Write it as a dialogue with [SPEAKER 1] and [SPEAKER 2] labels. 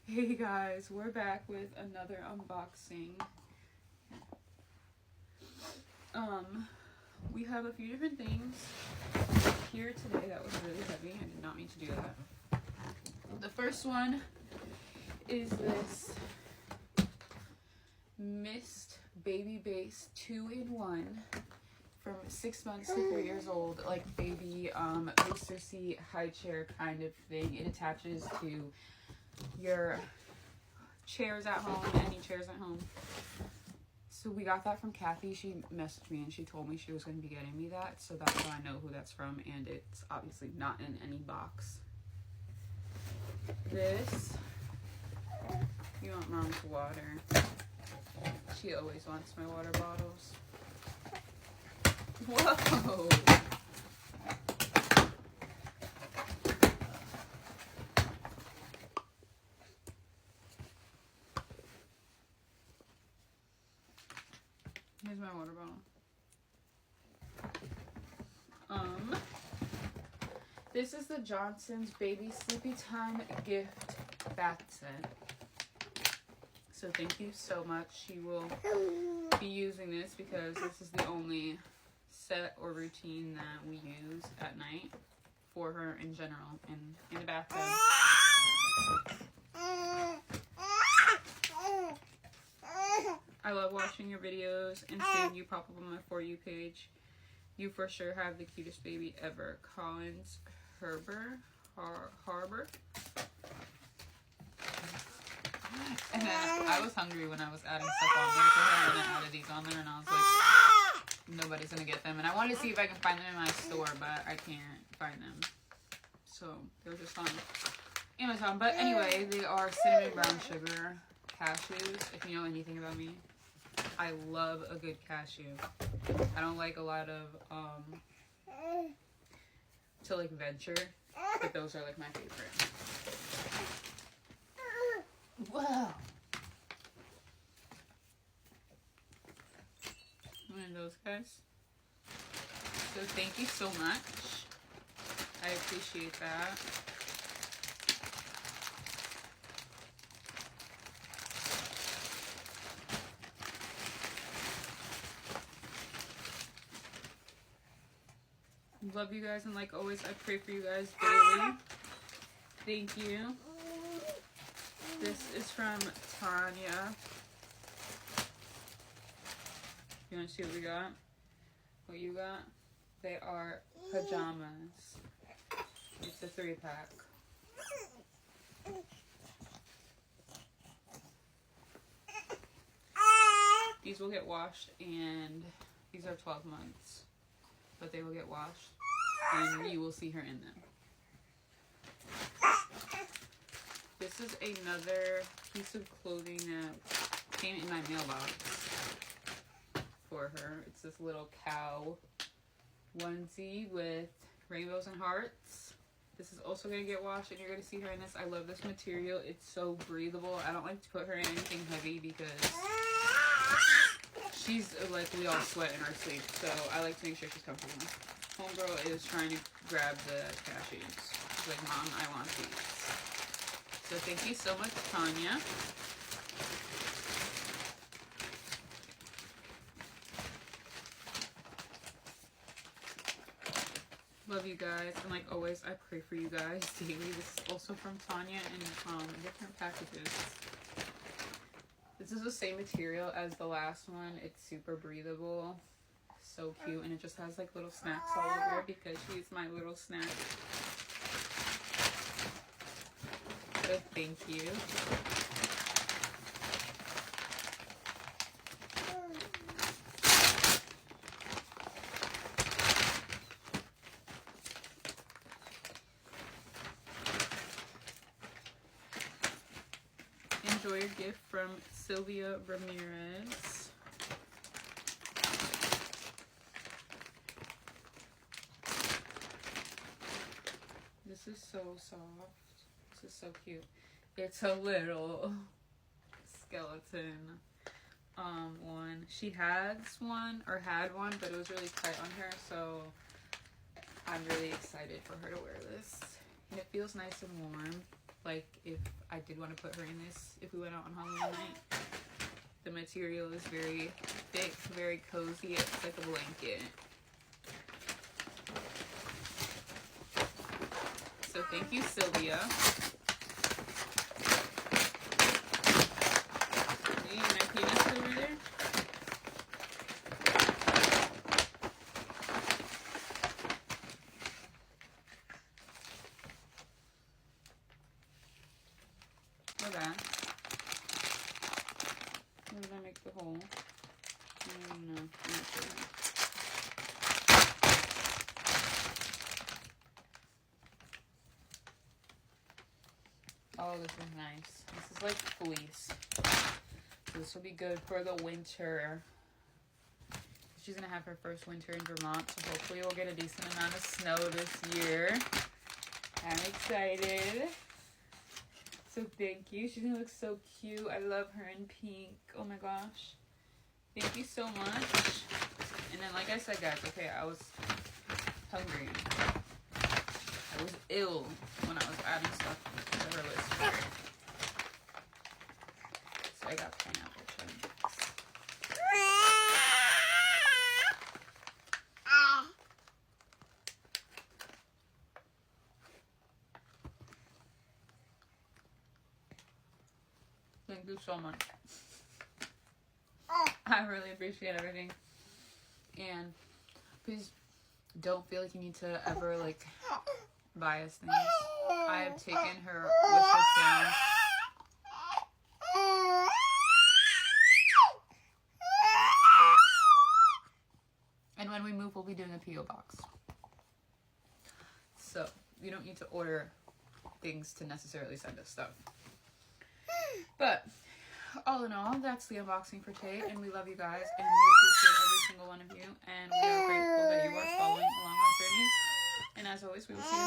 [SPEAKER 1] Hey guys, we're back with another unboxing. We have a few different things here today that was really heavy. I did not mean to do that. The first one is this Mist Baby Base 2-in-1 from 6 months to 3 years old, like baby booster seat, high chair kind of thing. It attaches to your chairs at home, any chairs at home. So we got that from Kathy. She messaged me and she told me she was going to be getting me that, so that's how I know who that's from, and it's obviously not in any box. This, you want Mom's water. She always wants my water bottles. Whoa! Here's my water bottle. This is the Johnson's Baby Sleepy Time gift bath set. So thank you so much. She will be using this because this is the only set or routine that we use at night for her in general in the bathtub. I love watching your videos and seeing you pop up on my For You page. You for sure have the cutest baby ever. Collins Harbor. And then I was hungry when I was adding stuff on there for her, and I added these on there, and I was like, nobody's gonna get them. And I wanted to see if I can find them in my store, but I can't find them. So they were just on Amazon. But anyway, they are cinnamon brown sugar cashews. If you know anything about me, I love a good cashew. I don't like a lot of to like venture, but those are like my favorite. Wow. One of those guys. So thank you so much. I appreciate that. Love you guys, and like always, I pray for you guys daily. Thank you. This is from Tanya. You want to see what we got? What you got? They are pajamas. It's a 3-pack. These will get washed, and these are 12 months. But they will get washed, and you will see her in them. This is another piece of clothing that came in my mailbox for her. It's this little cow onesie with rainbows and hearts. This is also going to get washed, and you're going to see her in this. I love this material. It's so breathable. I don't like to put her in anything heavy because she's like, we all sweat in our sleep, so I like to make sure she's comfortable. Homegirl is trying to grab the cashews. She's like, Mom, I want these. So thank you so much, Tanya. Love you guys, and like always, I pray for you guys daily. This is also from Tanya in different packages. This is the same material as the last one. It's super breathable, so cute, and it just has like little snacks all over it because she's my little snack. So thank you. Enjoy your gift from Sylvia Ramirez. This is so soft. This is so cute. It's a little skeleton one. She had one, but it was really tight on her, so I'm really excited for her to wear this. And it feels nice and warm, like if I I did want to put her in this if we went out on Halloween night. The material is very thick, very cozy. It's like a blanket. So thank you, Sylvia. See my penis over there? Look at that. Where did I make the hole? I don't know. I'm not sure. Oh, this is nice. This is like fleece. So this will be good for the winter. She's gonna have her first winter in Vermont, so hopefully we'll get a decent amount of snow this year. I'm excited. So thank you. She's gonna look so cute. I love her in pink. Oh my gosh. Thank you so much. And then like I said, guys, okay, I was hungry. I was ill when I was adding stuff to her list. So I got pineapple chunks. Thank you so much. I really appreciate everything. And please don't feel like you need to ever like buy us things. I have taken her wish list down. And when we move, we'll be doing a P.O. box. So you don't need to order things to necessarily send us stuff. But all in all, that's the unboxing for Tate, and we love you guys, and we appreciate every single one of you, and we are grateful that you are following along our journey. And as always, we will see you